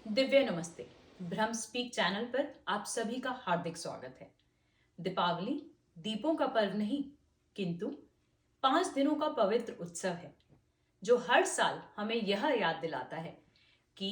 दिव्य नमस्ते। ब्रह्म speak channel पर आप सभी का हार्दिक स्वागत है। दीपावली दीपों का पर्व नहीं, किंतु 5 दिनों का पवित्र उत्सव है जो हर साल हमें यह याद दिलाता है कि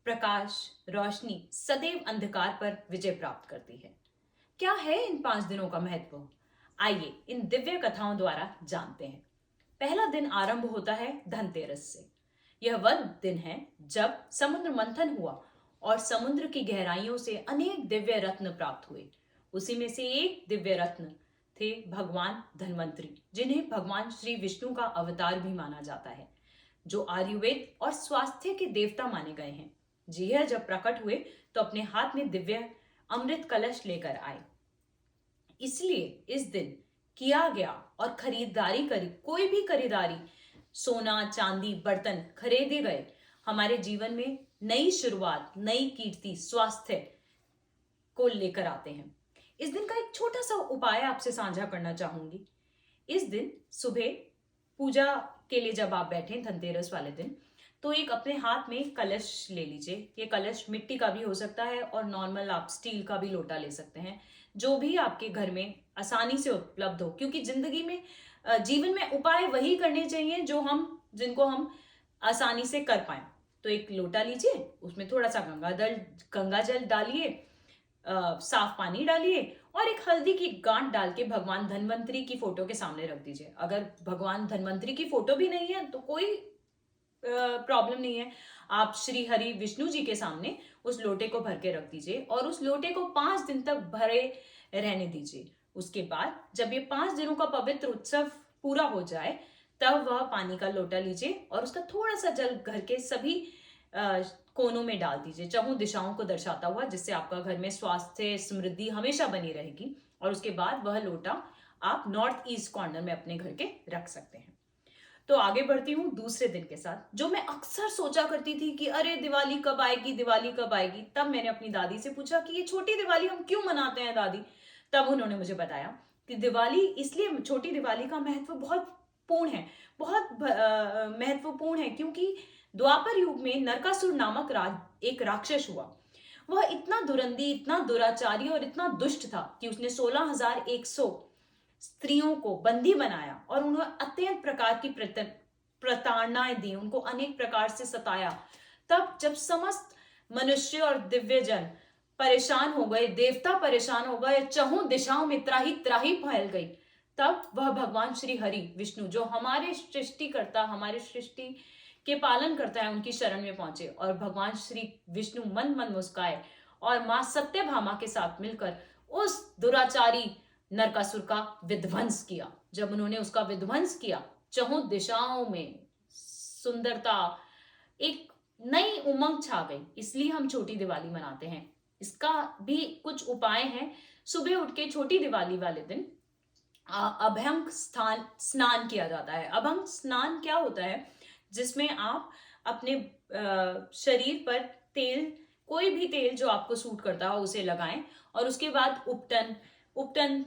प्रकाश, रोशनी सदैव अंधकार पर विजय प्राप्त करती है। क्या है इन 5 दिनों का महत्व? आइए इन दिव्य कथाओं द्वारा जानते हैं। पहला दिन आरंभ होता है धनतेरस से। यह वह दिन है जब समुद्र मंथन हुआ और समुद्र की गहराइयों से अनेक दिव्य रत्न प्राप्त हुए। उसी में से एक दिव्य रत्न थे भगवान धन्वंतरी, जिन्हें भगवान श्री विष्णु का अवतार भी माना जाता है, जो आयुर्वेद और स्वास्थ्य के देवता माने गए हैं। जी यह जब प्रकट हुए तो अपने हाथ में दिव्य अमृत कलश लेकर आए। इसलिए इस दिन किया गया और खरीदारी करी कोई भी खरीदारी, सोना चांदी बर्तन खरीदे गए, हमारे जीवन में नई शुरुआत, नई कीर्ति, स्वास्थ्य को लेकर आते हैं। इस दिन का एक छोटा सा उपाय आपसे साझा करना चाहूंगी। इस दिन सुबह पूजा के लिए जब आप बैठे धनतेरस वाले दिन, तो एक अपने हाथ में कलश ले लीजिए। ये कलश मिट्टी का भी हो सकता है और नॉर्मल आप स्टील का भी लोटा ले सकते हैं, जो भी आपके घर में आसानी से उपलब्ध हो, क्योंकि जिंदगी में जीवन में उपाय वही करने चाहिए जिनको हम आसानी से कर पाए। तो एक लोटा लीजिए, उसमें थोड़ा सा गंगा जल डालिए, साफ पानी डालिए और एक हल्दी की गांठ डाल के भगवान धन्वंतरी की फोटो के सामने रख दीजिए। अगर भगवान धन्वंतरी की फोटो भी नहीं है तो कोई प्रॉब्लम नहीं है, आप श्री हरि विष्णु जी के सामने उस लोटे को भर के रख दीजिए और उस लोटे को 5 दिन तक भरे रहने दीजिए। उसके बाद जब ये 5 दिनों का पवित्र उत्सव पूरा हो जाए, तब वह पानी का लोटा लीजिए और उसका थोड़ा सा जल घर के सभी कोनों में डाल दीजिए, चहुं दिशाओं को दर्शाता हुआ, जिससे आपका घर में स्वास्थ्य समृद्धि हमेशा बनी रहेगी। और उसके बाद वह लोटा आप नॉर्थ ईस्ट कॉर्नर में अपने घर के रख सकते हैं। तो आगे बढ़ती हूँ दूसरे दिन के साथ। जो मैं अक्सर सोचा करती थी कि अरे दिवाली कब आएगी, दिवाली कब आएगी, तब मैंने अपनी दादी से पूछा कि ये छोटी दिवाली हम क्यों मनाते हैं दादी। तब उन्होंने मुझे बताया कि दिवाली इसलिए, छोटी दिवाली का महत्व बहुत पूर्ण है, बहुत महत्वपूर्ण है, क्योंकि द्वापर युग में नरकासुर नामक एक राक्षस हुआ। वह इतना दुरंदी, इतना दुराचारी और इतना दुष्ट था कि उसने 16,100 स्त्रियों को बंदी बनाया और उन्हें अत्यंत प्रकार की प्रताड़नाएं दी, उनको अनेक प्रकार से सताया। तब जब समस्त मनुष्य और दिव्य जन परेशान हो गए, देवता परेशान हो गए, चहुं दिशाओं में त्राही त्राही फैल गई, तब वह भगवान श्री हरि विष्णु, जो हमारे सृष्टिकर्ता, हमारे सृष्टि के पालन करता है, उनकी शरण में पहुंचे और भगवान श्री विष्णु मन मन मुस्काए और मां सत्यभामा के साथ मिलकर उस दुराचारी नरकासुर का विध्वंस किया। जब उन्होंने उसका विध्वंस किया, चहुं दिशाओं में सुंदरता, एक नई उमंग छा गई। इसलिए हम छोटी दिवाली मनाते हैं। इसका भी कुछ उपाय हैं। सुबह उठ के छोटी दिवाली वाले दिन अभ्यंग स्नान किया जाता है। अभ्यंग स्नान क्या होता है? जिसमें आप अपने शरीर पर तेल, कोई भी तेल जो आपको सूट करता हो उसे लगाएं और उसके बाद उपटन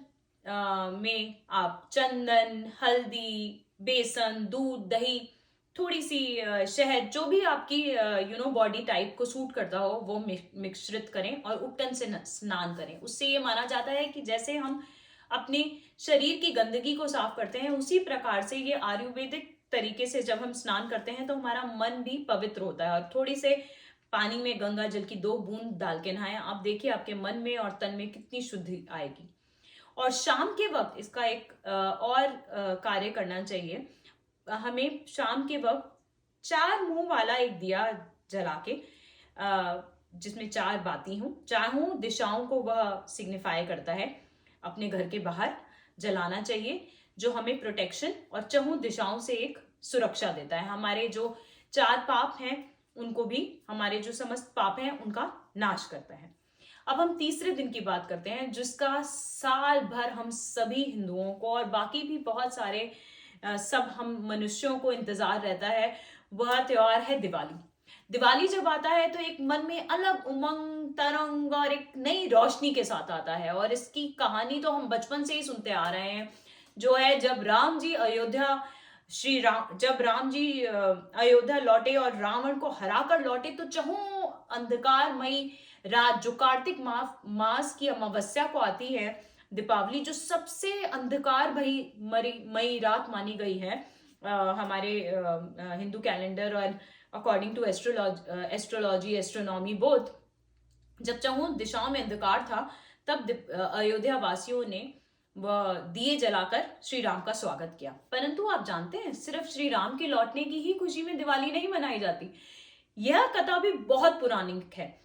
में आप चंदन, हल्दी, बेसन, दूध, दही, थोड़ी सी शहद, जो भी आपकी बॉडी टाइप को सूट करता हो वो मिश्रित करें और उपटन से स्नान करें। उससे ये माना जाता है कि जैसे हम अपने शरीर की गंदगी को साफ करते हैं, उसी प्रकार से ये आयुर्वेदिक तरीके से जब हम स्नान करते हैं तो हमारा मन भी पवित्र होता है। और थोड़ी से पानी में गंगा जल की 2 बूंद डाल के नहाएं, आप देखिए आपके मन में और तन में कितनी शुद्धि आएगी। और शाम के वक्त इसका एक और कार्य करना चाहिए। हमें शाम के वक्त 4 मुंह वाला एक दिया जला के, जिसमें 4 बाती हों, चारों दिशाओं को वह सिग्निफाई करता है, अपने घर के बाहर जलाना चाहिए, जो हमें प्रोटेक्शन और चहुं दिशाओं से एक सुरक्षा देता है। हमारे जो 4 पाप हैं उनको भी, हमारे जो समस्त पाप हैं उनका नाश करता है। अब हम तीसरे दिन की बात करते हैं, जिसका साल भर हम सभी हिंदुओं को और बाकी भी बहुत सारे सब हम मनुष्यों को इंतजार रहता है। वह त्योहार है दिवाली। दिवाली जब आता है तो एक मन में अलग उमंग, तरंग और एक नई रोशनी के साथ आता है। और इसकी कहानी तो हम बचपन से ही सुनते आ रहे हैं, जो है जब राम जी अयोध्या लौटे और रावण को हराकर लौटे, तो चहुं अंधकारमयी रात जो कार्तिक मास की अमावस्या को आती है, दीपावली जो सबसे अंधकार भई मई रात मानी गई है हमारे हिंदू कैलेंडर और according to astrology astronomy both, जब चहुं दिशाओं में अंधकार था, तब अयोध्या वासियों ने वह दिए जलाकर श्री राम का स्वागत किया। परंतु आप जानते हैं, सिर्फ श्री राम के लौटने की ही खुशी में दिवाली नहीं मनाई जाती। यह कथा भी बहुत पुरानी है।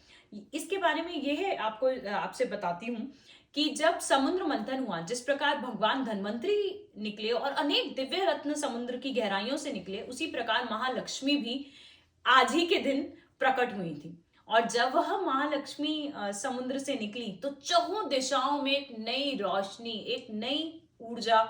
इसके बारे में यह आपसे बताती हूँ कि जब समुद्र मंथन हुआ, जिस प्रकार भगवान धन्वंतरी निकले और अनेक दिव्य रत्न समुद्र की गहराइयों से निकले, उसी प्रकार महालक्ष्मी भी आज ही के दिन प्रकट हुई थी। और जब वह महालक्ष्मी समुद्र से निकली तो चहुं दिशाओं में एक नई रोशनी, एक नई ऊर्जा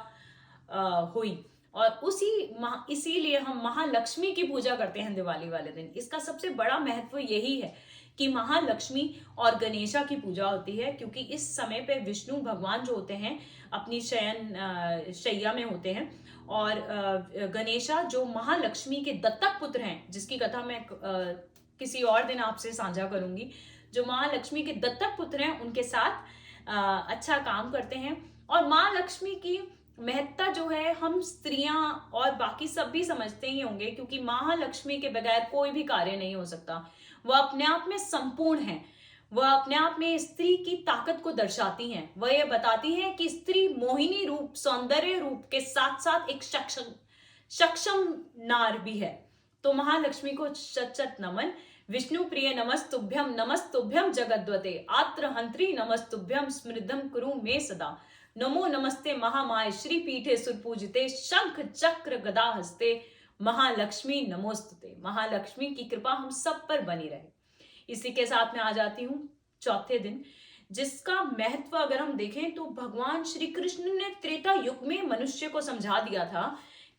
हुई। और इसीलिए हम महालक्ष्मी की पूजा करते हैं दिवाली वाले दिन। इसका सबसे बड़ा महत्व यही है कि महालक्ष्मी और गणेशा की पूजा होती है, क्योंकि इस समय पे विष्णु भगवान जो होते हैं अपनी शैया में होते हैं, और गणेशा जो महालक्ष्मी के दत्तक पुत्र हैं, जिसकी कथा मैं किसी और दिन आपसे साझा करूंगी। जो महालक्ष्मी के दत्तक पुत्र हैं उनके साथ अच्छा काम करते हैं। और माँ लक्ष्मी की महत्ता जो है हम स्त्रियां और बाकी सब भी समझते ही होंगे, क्योंकि महालक्ष्मी के बगैर कोई भी कार्य नहीं हो सकता। वह अपने आप में संपूर्ण है। वह अपने आप में स्त्री की ताकत को दर्शाती हैं। वह यह बताती हैं कि स्त्री मोहिनी रूप, सौंदर्य रूप के साथ साथ एक सक्षम नार भी है। तो महालक्ष्मी को शत नमन। विष्णु प्रिय नमस्तुभ्यम जगद्वते, आत्र हंत्री नमस्तुभ्यम स्मृदम कुरु मे सदा, नमो नमस्ते महामाय श्री पीठे सुरपूजिते, शंख चक्र गदा हस्ते, महालक्ष्मी नमोस्तुते। महालक्ष्मी की कृपा हम सब पर बनी रहे। इसी के साथ में आ जाती हूँ चौथे दिन, जिसका महत्व अगर हम देखें तो भगवान श्री कृष्ण ने त्रेता युग में मनुष्य को समझा दिया था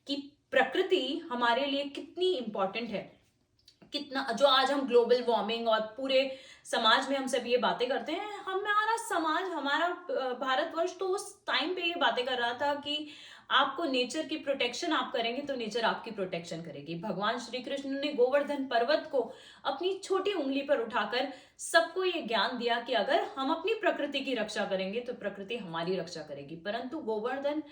कि प्रकृति हमारे लिए कितनी इंपॉर्टेंट है। कितना जो आज हम ग्लोबल वार्मिंग और पूरे समाज में हम सब ये बातें करते हैं, हमारा समाज, हमारा भारतवर्ष तो उस टाइम पे ये बातें कर रहा था कि आपको नेचर की प्रोटेक्शन आप करेंगे तो नेचर आपकी प्रोटेक्शन करेगी। भगवान श्री कृष्ण ने गोवर्धन पर्वत को अपनी छोटी उंगली पर उठाकर सबको ये ज्ञान दिया कि अगर हम अपनी प्रकृति की रक्षा करेंगे तो प्रकृति हमारी रक्षा करेगी। परंतु गोवर्धन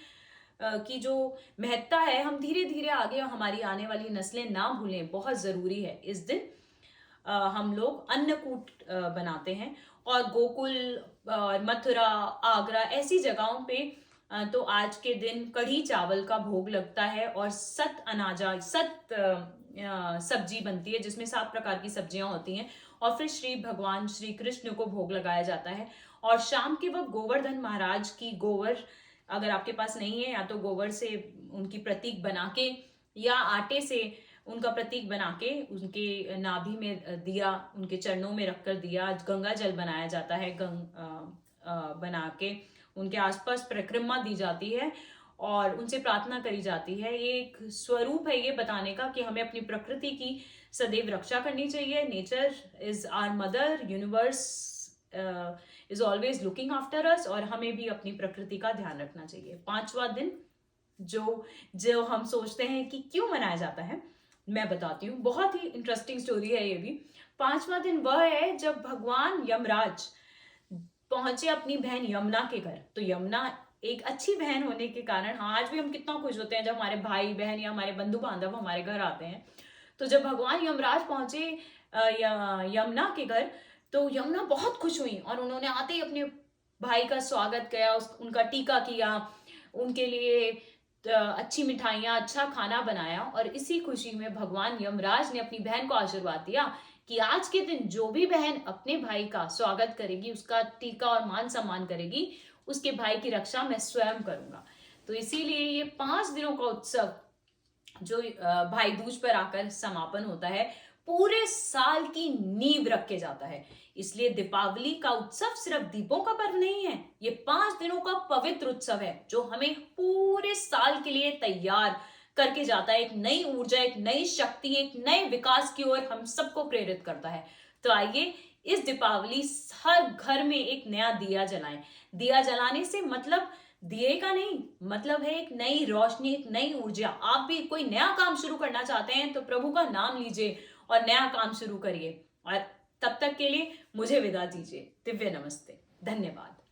की जो महत्ता है, हम धीरे धीरे आगे हमारी आने वाली नस्लें ना भूलें, बहुत जरूरी है। इस दिन हम लोग अन्नकूट बनाते हैं, और गोकुल और मथुरा, आगरा ऐसी जगहों पे तो आज के दिन कढ़ी चावल का भोग लगता है, और सत सब्जी बनती है, जिसमें 7 प्रकार की सब्जियां होती हैं, और फिर श्री भगवान श्री कृष्ण को भोग लगाया जाता है। और शाम के वक्त गोवर्धन महाराज की गोबर अगर आपके पास नहीं है, या तो गोबर से उनकी प्रतीक बना के या आटे से उनका प्रतीक बना के उनके नाभि में दिया, उनके चरणों में रखकर दिया, गंगा जल बनाया जाता है, बना के उनके आसपास परिक्रमा दी जाती है और उनसे प्रार्थना करी जाती है। ये एक स्वरूप है ये बताने का कि हमें अपनी प्रकृति की सदैव रक्षा करनी चाहिए। Nature is our mother, universe is always looking after us, और हमें भी अपनी प्रकृति का ध्यान रखना चाहिए। 5वां दिन जो हम सोचते हैं कि क्यों मनाया जाता है, मैं बताती हूँ। बहुत ही इंटरेस्टिंग स्टोरी है ये भी। 5वां दिन वह है जब भगवान यमराज पहुंचे अपनी बहन यमुना के घर। तो यमुना एक अच्छी बहन होने के कारण, हाँ, आज भी हम कितना खुश होते हैं जब हमारे भाई बहन या हमारे बंधु बांधव हमारे घर आते हैं। तो जब भगवान यमराज पहुंचे यमुना के घर, तो यमुना बहुत खुश हुई और उन्होंने आते ही अपने भाई का स्वागत किया, उनका टीका किया, उनके लिए अच्छी मिठाइयाँ, अच्छा खाना बनाया। और इसी खुशी में भगवान यमराज ने अपनी बहन को आशीर्वाद दिया कि आज के दिन जो भी बहन अपने भाई का स्वागत करेगी, उसका टीका और मान सम्मान करेगी, उसके भाई की रक्षा मैं स्वयं करूंगा। तो इसीलिए ये 5 दिनों का उत्सव जो भाई दूज पर आकर समापन होता है, पूरे साल की नींव रख के जाता है। इसलिए दीपावली का उत्सव सिर्फ दीपों का पर्व नहीं है, ये 5 दिनों का पवित्र उत्सव है जो हमें पूरे साल के लिए तैयार करके जाता है। एक नई ऊर्जा, एक नई शक्ति, एक नए विकास की ओर हम सबको प्रेरित करता है। तो आइए इस दीपावली हर घर में एक नया दिया जलाएं। दिया जलाने से मतलब दिए का नहीं, मतलब है एक नई रोशनी, एक नई ऊर्जा। आप भी कोई नया काम शुरू करना चाहते हैं तो प्रभु का नाम लीजिए और नया काम शुरू करिए, और तब तक के लिए मुझे विदा दीजिए। दिव्य नमस्ते। धन्यवाद।